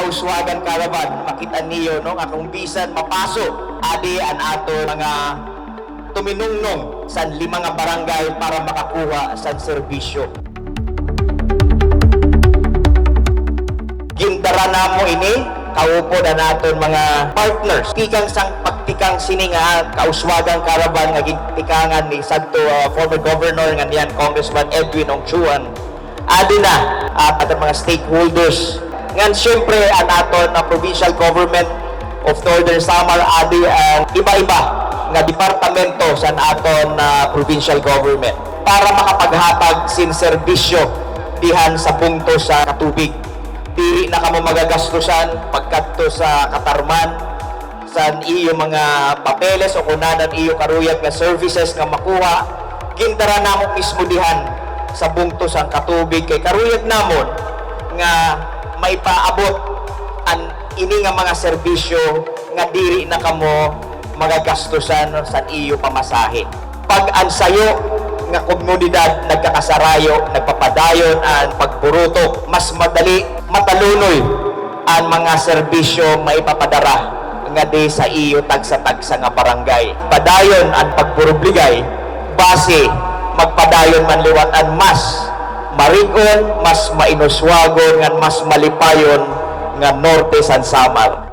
kauswagan karaban makita niyo no nga kung bisan mapasok adi an ato mga tuminungnong sa 5 nga barangay para makakuha sa serbisyo. Gindara na mo ini kaupo na naton mga partners tikang sang pagtikang sini nga kauswagang karaban nga gitikangan ni sadto former governor nga niyan Congressman Edwin Ongchuan adi na at mga stakeholders ngan syempre ang aton na provincial government of Northern Samar adi ang iba-iba nga departamento sa aton provincial government para makapaghatag sin serbisyo dihan sa punto sa katubig. Dili na kamo magagastusan pagkadto sa katarman sa iyo mga papeles o kunanan iyo karuyag nga services nga makuha gindara namo mismo dihan sa bungtos ang katubig kay karuyag namon nga maipaabot ang ini nga mga serbisyo nga dili na kamo magagastusan sa iyo pamasahe. Pag ang sayo nga komunidad nagkakasarayo, nagpapadayon ang pagburuto, mas madali matalunoy ang mga serbisyo maipapadara nga di sa iyo tagsa-tagsa nga barangay. Padayon ang pagburubligay base magpadayon man liwat ang mas marigon, mas mainuswagon, nga mas malipayon nga norte san Samar.